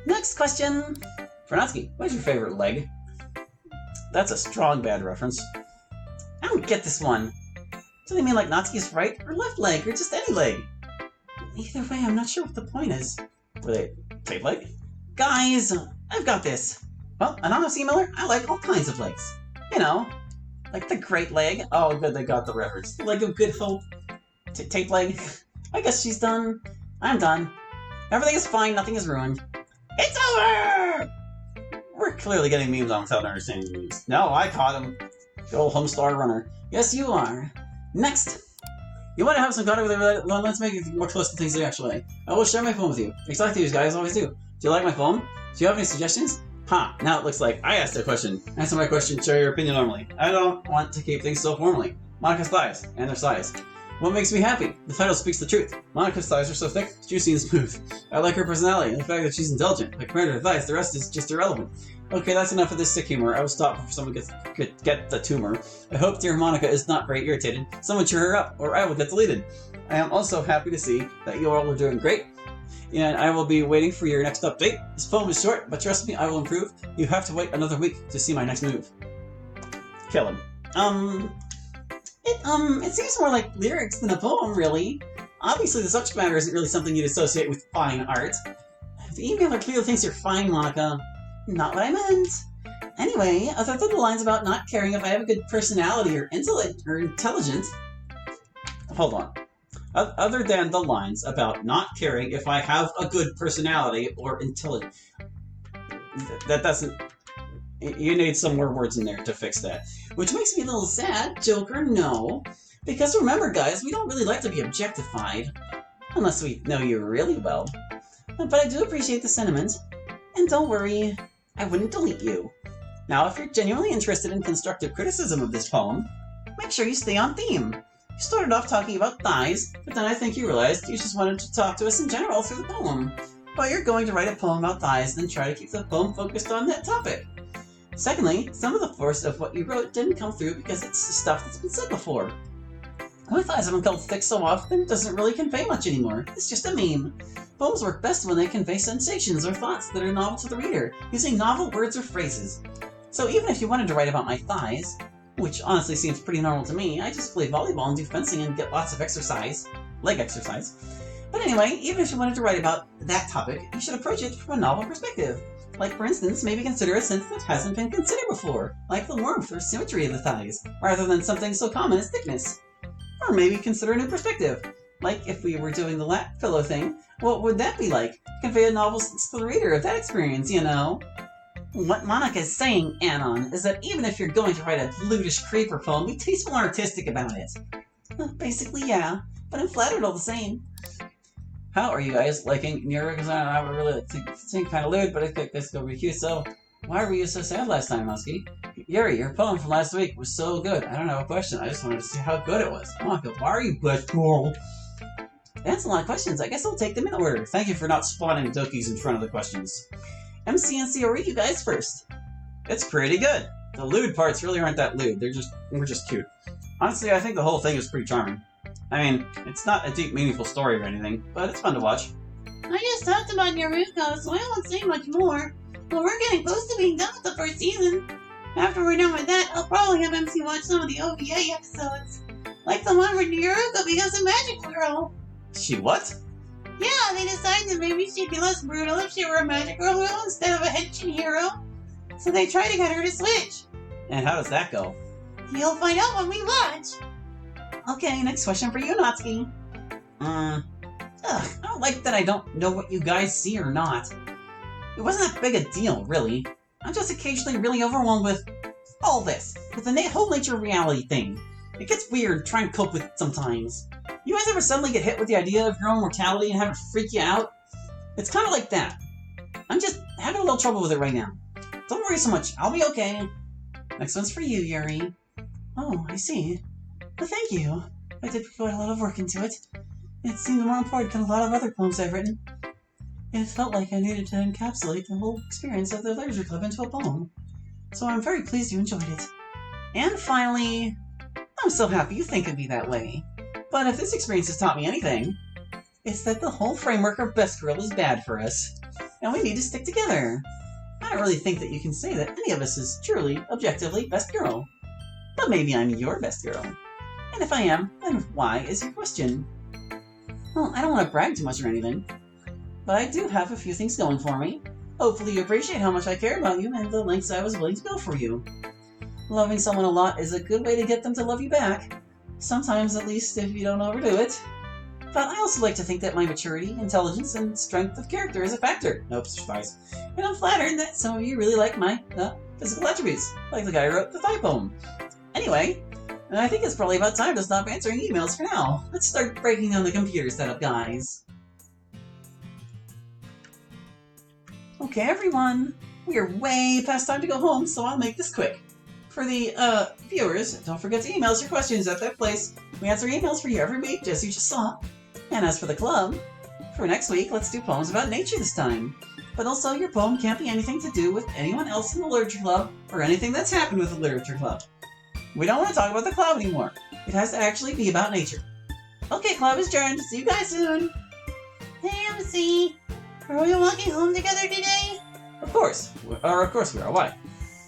Next question! For Natsuki, what is your favorite leg? That's a strong bad reference. I don't get this one. Do they mean like Natsuki's right or left leg, or just any leg? Either way, I'm not sure what the point is. Were they tape leg? Guys, I've got this. Well, anonymously Miller, I like all kinds of legs. You know, like the great leg. Oh, good, they got the reference. The leg of good hope. Tape leg. I guess she's done. I'm done. Everything is fine, nothing is ruined. It's over! We're clearly getting memes on without understanding the memes. No, I caught him. Good old Homestar Runner. Yes, you are. Next! You want to have some contact with everybody? Well, let's make it more close to things actually. I will share my phone with you. Exactly, you guys always do. Do you like my phone? Do you have any suggestions? Ha! Now it looks like I asked a question. Answer my question, share your opinion normally. I don't want to keep things so formally. Monica's thighs, and their size. What makes me happy? The title speaks the truth. Monica's thighs are so thick, juicy and smooth. I like her personality and the fact that she's intelligent. But compared to her thighs, the rest is just irrelevant. Okay, that's enough of this sick humor. I will stop before someone could get the tumor. I hope dear Monica is not very irritated. Someone cheer her up, or I will get deleted. I am also happy to see that you all are doing great, and I will be waiting for your next update. This poem is short, but trust me, I will improve. You have to wait another week to see my next move. Kill him. It seems more like lyrics than a poem, really. Obviously, the subject matter isn't really something you'd associate with fine art. The emailer clearly thinks you're fine, Monica. Not what I meant. Anyway, other than the lines about not caring if I have a good personality or intelligent... Hold on. Other than the lines about not caring if I have a good personality or intelligent... That doesn't... You need some more words in there to fix that. Which makes me a little sad, Joker, no. Because remember, guys, we don't really like to be objectified. Unless we know you really well. But I do appreciate the sentiment. And don't worry, I wouldn't delete you. Now, if you're genuinely interested in constructive criticism of this poem, make sure you stay on theme. You started off talking about thighs, but then I think you realized you just wanted to talk to us in general through the poem. But you're going to write a poem about thighs, then try to keep the poem focused on that topic. Secondly, some of the force of what you wrote didn't come through because it's stuff that's been said before. My thighs have been called thick so often, it doesn't really convey much anymore. It's just a meme. Poems work best when they convey sensations or thoughts that are novel to the reader, using novel words or phrases. So even if you wanted to write about my thighs, which honestly seems pretty normal to me, I just play volleyball and do fencing and get lots of exercise. Leg exercise. But anyway, even if you wanted to write about that topic, you should approach it from a novel perspective. Like, for instance, maybe consider a sense that hasn't been considered before, like the warmth or symmetry of the thighs, rather than something so common as thickness. Or maybe consider a new perspective. Like, if we were doing the lap pillow thing, what would that be like? Convey a novel sense to the reader of that experience, you know? What Monica is saying, Anon, is that even if you're going to write a lewdish creeper poem, be tasteful and artistic about it. Basically, yeah, but I'm flattered all the same. How are you guys liking Nero? Because I would really think kind of lewd, but I think this is going to be cute, so why were you so sad last time, Muskie? Yuri, your poem from last week was so good. I don't have a question, I just wanted to see how good it was. Monica, why are you best girl? That's a lot of questions. I guess I'll take them in order. Thank you for not spawning Dokis in front of the questions. MC and CRE, you guys first. It's pretty good. The lewd parts really aren't that lewd. We're just cute. Honestly, I think the whole thing is pretty charming. I mean, it's not a deep, meaningful story or anything, but it's fun to watch. I just talked about Naruto, so I won't say much more. But we're getting close to being done with the first season. After we're done with that, I'll probably have MC watch some of the OVA episodes. Like the one where Naruto becomes a magic girl. She what? Yeah, they decided that maybe she'd be less brutal if she were a magic girl instead of a henshin hero. So they try to get her to switch. And how does that go? You'll find out when we watch. Okay, next question for you, Natsuki. I don't like that I don't know what you guys see or not. It wasn't that big a deal, really. I'm just occasionally really overwhelmed with all this, with the whole nature of reality thing. It gets weird trying to cope with it sometimes. You guys ever suddenly get hit with the idea of your own mortality and have it freak you out? It's kind of like that. I'm just having a little trouble with it right now. Don't worry so much, I'll be okay. Next one's for you, Yuri. Oh, I see. Well, thank you. I did put a lot of work into it. It seemed more important than a lot of other poems I've written. It felt like I needed to encapsulate the whole experience of the literature club into a poem. So I'm very pleased you enjoyed it. And finally, I'm so happy you think of me that way. But if this experience has taught me anything, it's that the whole framework of Best Girl is bad for us. and we need to stick together. I don't really think that you can say that any of us is truly, objectively, best girl. But maybe I'm your best girl. And if I am, then why is your question? Well, I don't want to brag too much or anything, but I do have a few things going for me. Hopefully you appreciate how much I care about you and the lengths I was willing to go for you. Loving someone a lot is a good way to get them to love you back. Sometimes, at least, if you don't overdo it. But I also like to think that my maturity, intelligence, and strength of character is a factor. Nope, surprise. And I'm flattered that some of you really like my physical attributes, like the guy who wrote the Thigh poem. Anyway, I think it's probably about time to stop answering emails for now. Let's start breaking down the computer setup, guys. Okay, everyone. We are way past time to go home, so I'll make this quick. For the, viewers, don't forget to email us your questions at that place. We answer emails for you every week, as you just saw. And as for the club, for next week, let's do poems about nature this time. But also, your poem can't be anything to do with anyone else in the literature club, or anything that's happened with the literature club. We don't want to talk about the club anymore. It has to actually be about nature. Okay, club is adjourned. See you guys soon. Hey, MC. Are we walking home together today? Of course we are. Why?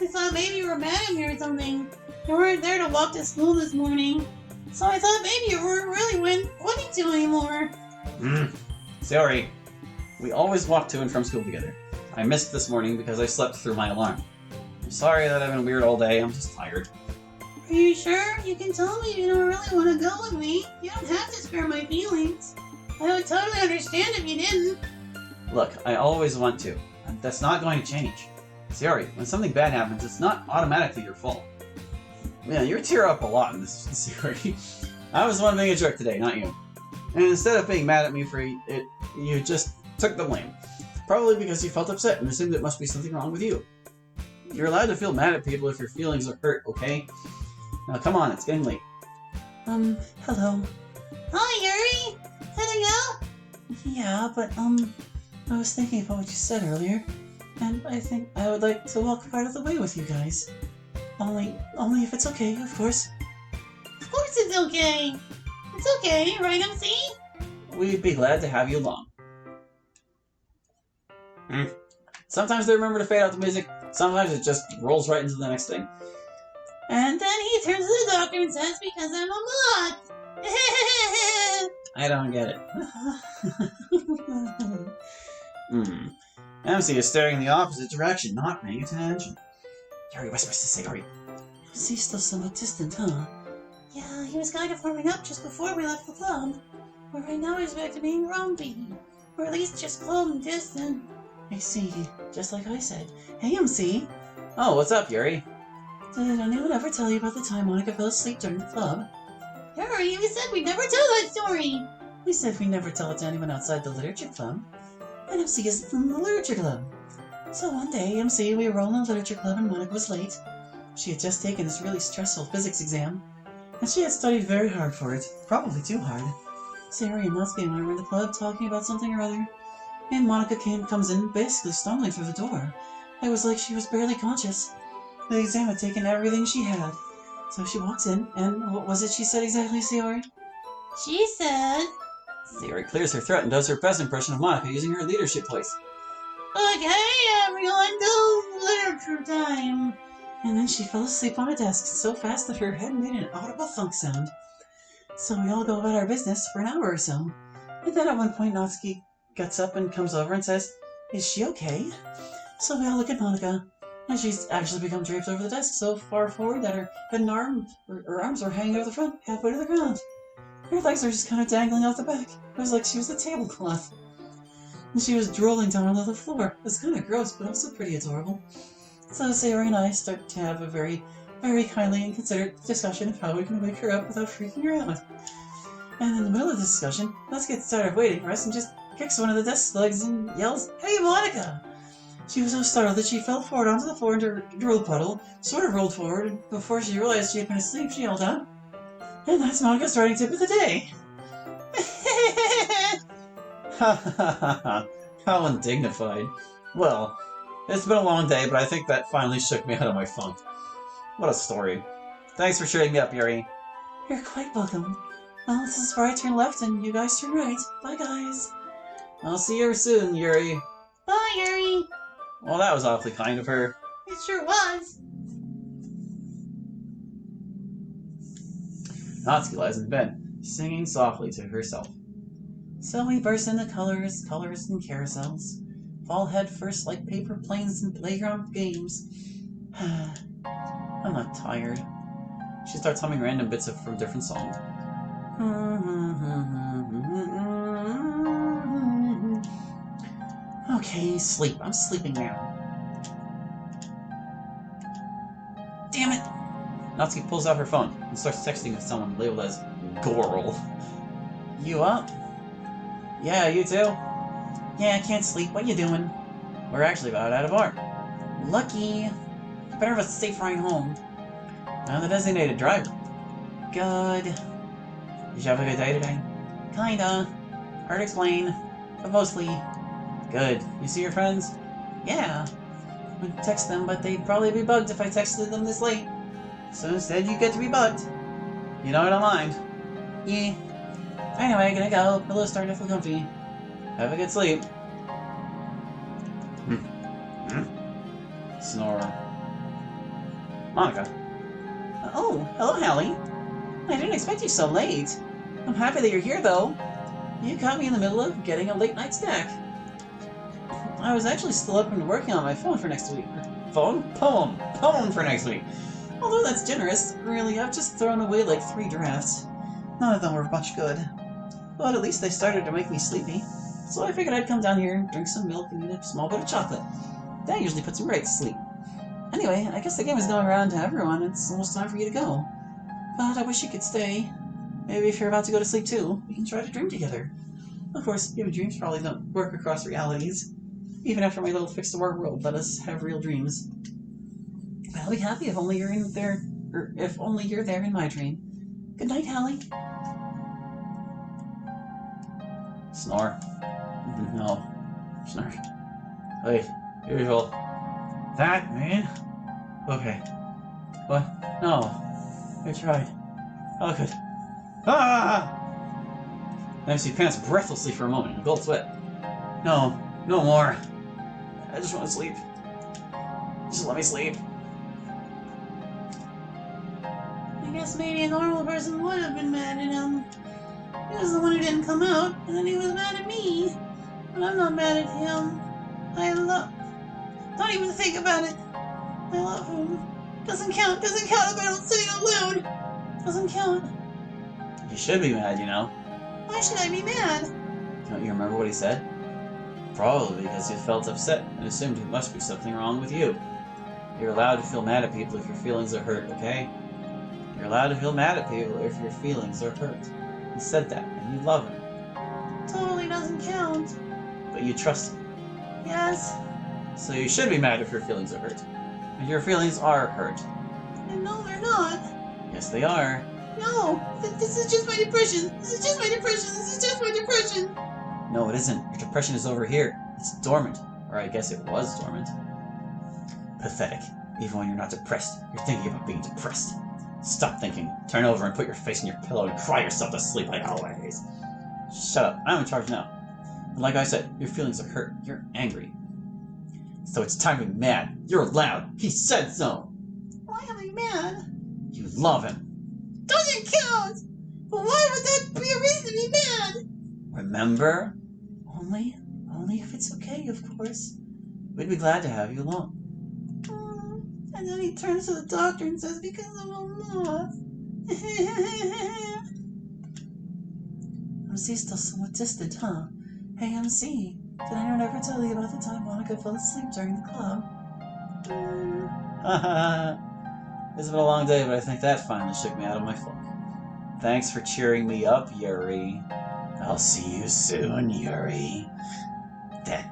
I thought maybe you were mad at me or something. You weren't there to walk to school this morning. So I thought maybe you weren't really wanting to anymore. Sorry. We always walk to and from school together. I missed this morning because I slept through my alarm. I'm sorry that I've been weird all day. I'm just tired. Are you sure? You can tell me you don't really want to go with me. You don't have to spare my feelings. I would totally understand if you didn't. Look, I always want to. And that's not going to change. Sayori, when something bad happens, it's not automatically your fault. Yeah, you tear up a lot in this, Sayori. I was the one being a jerk today, not you. And instead of being mad at me for it, you just took the blame. Probably because you felt upset and assumed it must be something wrong with you. You're allowed to feel mad at people if your feelings are hurt, okay? Now come on, it's getting late. Hello. Hi, Yuri! Heading out? Yeah, but, I was thinking about what you said earlier, and I think I would like to walk part of the way with you guys. Only if it's okay, of course. Of course it's okay! It's okay, right, MC? We'd be glad to have you along. Sometimes they remember to fade out the music, sometimes it just rolls right into the next thing. And then he turns to the doctor and says, because I'm a mod! I don't get it. MC is staring in the opposite direction, not paying attention. Yuri whispers to Sayori. MC's still somewhat distant, huh? Yeah, he was kind of warming up just before we left the club. But right now he's back to being grumpy. Or at least just cold and distant. I see. Just like I said. Hey, MC. Oh, what's up, Yuri? Did anyone ever tell you about the time Monica fell asleep during the club? Yuri, we said we'd never tell that story! We said we'd never tell it to anyone outside the literature club. And MC isn't in the literature club. So one day, MC, we were all in the literature club and Monica was late. She had just taken this really stressful physics exam. And she had studied very hard for it. Probably too hard. Sayori and Natsuki and I were in the club talking about something or other. And Monica comes in basically stumbling through the door. It was like she was barely conscious. The exam had taken everything she had. So she walks in, and what was it she said exactly, Sayori? She said... Sayori clears her throat and does her best impression of Monica using her leadership voice. Okay, everyone, go literature time. And then she fell asleep on a desk so fast that her head made an audible thunk sound. So we all go about our business for an hour or so. And then at one point Natsuki gets up and comes over and says, "Is she okay?" So we all look at Monica, and she's actually become draped over the desk so far forward that her head and her arms were hanging over the front, halfway to the ground. Her legs are just kind of dangling out the back. It was like she was a tablecloth. And she was drooling down onto the floor. It was kind of gross, but also pretty adorable. So Sayori and I start to have a very, very kindly and considerate discussion of how we can wake her up without freaking her out. And in the middle of the discussion, Natsuki gets tired of waiting for us and just kicks one of the desk legs and yells, "Hey, Monica!" She was so startled that she fell forward onto the floor into a drool puddle, sort of rolled forward, and before she realized she had been asleep, she yelled out, "And that's Monica's writing tip of the day!" Ha ha ha ha! How undignified. Well, it's been a long day, but I think that finally shook me out of my funk. What a story. Thanks for cheering me up, Yuri. You're quite welcome. Well, this is where I turn left and you guys turn right. Bye, guys. I'll see you soon, Yuri. Bye, Yuri. Well, that was awfully kind of her. It sure was. Natsuki lies in bed, singing softly to herself. So we burst into colors and carousels. Fall head first like paper planes and playground games. I'm not tired. She starts humming random bits from different songs. Okay, sleep. I'm sleeping now. Damn it! Natsuki pulls out her phone and starts texting with someone labeled as Goral. You up? Yeah, you too? Yeah, I can't sleep. What you doing? We're actually about at a bar. Lucky. You better have a safe ride home. I'm the designated driver. Good. Did you have a good day today? Kinda. Hard to explain, but mostly. Good. You see your friends? Yeah. I'd text them, but they'd probably be bugged if I texted them this late. So instead, you get to be bugged. You know I don't mind. Yeah. Anyway, gonna go. Pillow's starting to feel comfy. Have a good sleep. Snore. Monica. Oh, hello, Hallie. I didn't expect you so late. I'm happy that you're here, though. You caught me in the middle of getting a late-night snack. I was actually still up and working on my phone for next week. Phone? Poem for next week. Although that's generous, really, I've just thrown away like 3 drafts. None of them were much good. But at least they started to make me sleepy. So I figured I'd come down here and drink some milk and eat a small bit of chocolate. That usually puts me right to sleep. Anyway, I guess the game is going around to everyone. It's almost time for you to go. But I wish you could stay. Maybe if you're about to go to sleep too, we can try to dream together. Of course, vivid dreams probably don't work across realities. Even after my little fix-the-world let us have real dreams. But I'll be happy if only you're in there, or if only you're there in my dream. Good night, Hallie. Snore. No. Snore. Wait. Usual. That, man? Okay. What? No. I tried. Oh, good. Ah! Nancy pants breathlessly for a moment and gulps sweat. No. No more. I just want to sleep. Just let me sleep. I guess maybe a normal person would have been mad at him. He was the one who didn't come out, and then he was mad at me. But I'm not mad at him. Don't even think about it. I love him. Doesn't count if I don't say it out loud. Doesn't count. You should be mad, you know. Why should I be mad? Don't you remember what he said? Probably because you felt upset and assumed there must be something wrong with you. You're allowed to feel mad at people if your feelings are hurt, okay? You're allowed to feel mad at people if your feelings are hurt. He said that, and you love him. Totally doesn't count. But you trust him. Yes. So you should be mad if your feelings are hurt. And your feelings are hurt. And no, they're not. Yes, they are. No, this is just my depression. No, it isn't. Your depression is over here. It's dormant. Or I guess it was dormant. Pathetic. Even when you're not depressed, you're thinking about being depressed. Stop thinking. Turn over and put your face in your pillow and cry yourself to sleep like always. Shut up. I'm in charge now. And like I said, your feelings are hurt. You're angry. So it's time to be mad. You're loud. He said so. Why am I mad? You love him. Doesn't count! But why would that be a reason to be mad? Remember? Only if it's okay, of course. We'd be glad to have you along. And then he turns to the doctor and says, because I'm a moth. MC's still somewhat distant, huh? Hey, MC, did anyone ever tell you about the time Monica fell asleep during the club? It's been a long day, but I think that finally shook me out of my funk. Thanks for cheering me up, Yuri. I'll see you soon, Yuri. That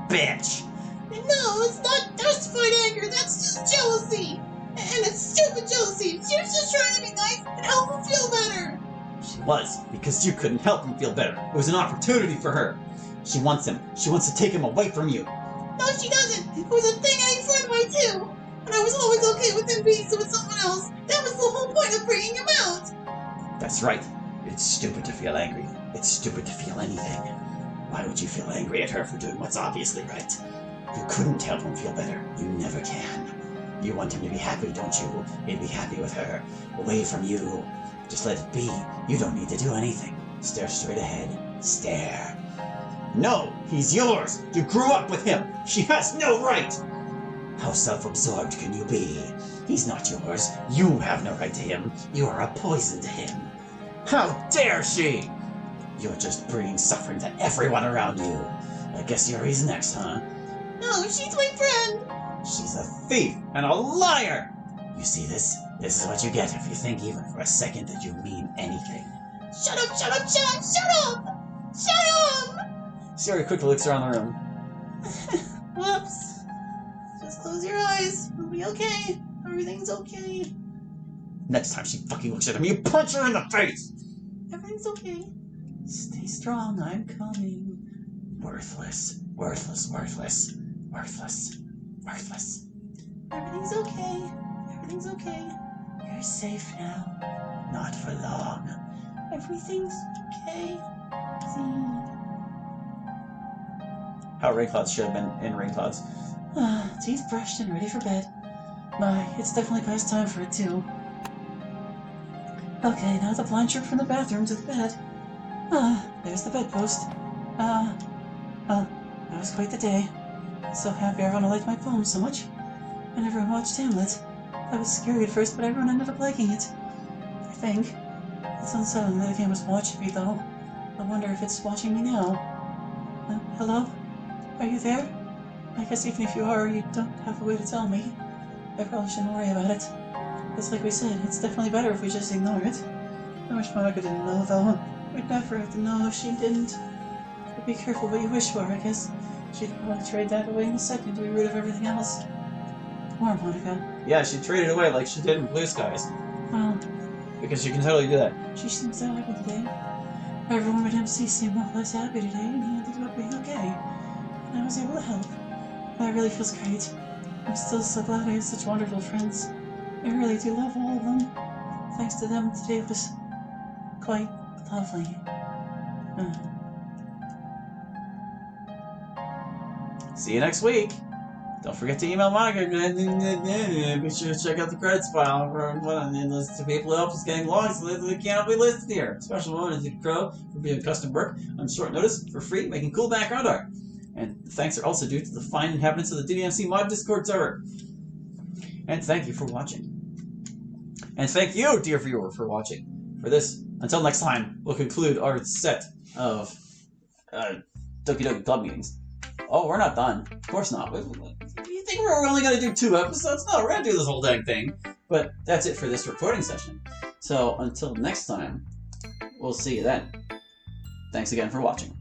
bitch! No, it's not justified anger, that's just jealousy! And it's stupid jealousy! She was just trying to be nice and help him feel better! She was, because you couldn't help him feel better. It was an opportunity for her. She wants him. She wants to take him away from you. No, she doesn't! It was a thing I informed my too! And I was always okay with him being with someone else. That was the whole point of bringing him out! That's right. It's stupid to feel angry. It's stupid to feel anything. Why would you feel angry at her for doing what's obviously right? You couldn't help him feel better. You never can. You want him to be happy, don't you? He'd be happy with her. Away from you. Just let it be. You don't need to do anything. Stare straight ahead. Stare. No! He's yours! You grew up with him! She has no right! How self-absorbed can you be? He's not yours. You have no right to him. You are a poison to him. How dare she! You're just bringing suffering to everyone around you. I guess Yuri's next, huh? No, she's my friend! She's a thief and a liar! You see this? This is what you get if you think even for a second that you mean anything. Shut up, shut up, shut up, shut up! Shut up! Siri quickly looks around the room. Whoops. Just close your eyes. We'll be okay. Everything's okay. Next time she fucking looks at him, you punch her in the face! Everything's okay. Stay strong, I'm coming. Worthless, worthless, worthless, worthless, worthless. Everything's okay. Everything's okay. You're safe now. Not for long. Everything's okay. How rain clouds should have been in rain clouds. Teeth brushed and ready for bed. My, it's definitely past time for it too. Okay, now the blind trip from the bathroom to the bed. There's the bedpost. That was quite the day. So happy everyone liked my poem so much. And everyone watched Hamlet. That was scary at first, but everyone ended up liking it. I think. It's unsettling that the cameras watched me, though. I wonder if it's watching me now. Hello? Are you there? I guess even if you are, you don't have a way to tell me. I probably shouldn't worry about it. It's like we said, it's definitely better if we just ignore it. I wish Monica didn't know, though. We'd never have to know if she didn't. But be careful what you wish for, I guess. She'd probably trade that away in a second to be rid of everything else. Poor Monica. Yeah, she'd trade it away like she did in Blue Skies. Well, because she can totally do that. She seems so happy today. Everyone at MC seemed a lot less happy today, and he ended up being okay. And I was able to help. That really feels great. I'm still so glad I had such wonderful friends. I really do love all of them. Thanks to them, today was quite lovely. See you next week. Don't forget to email Monica. Be sure to check out the credits file and list to people who help us getting long so they can't be listed here. Special moment to Crow for being custom work on short notice for free, making cool background art. And thanks are also due to the fine inhabitants of the DDMC Mod Discord server. And thank you for watching. And thank you, dear viewer, for watching. For this, until next time, we'll conclude our set of Doki Doki Club meetings. Oh, we're not done. Of course not. You think we're only going to do 2 episodes? No, we're going to do this whole dang thing. But that's it for this recording session. So until next time, we'll see you then. Thanks again for watching.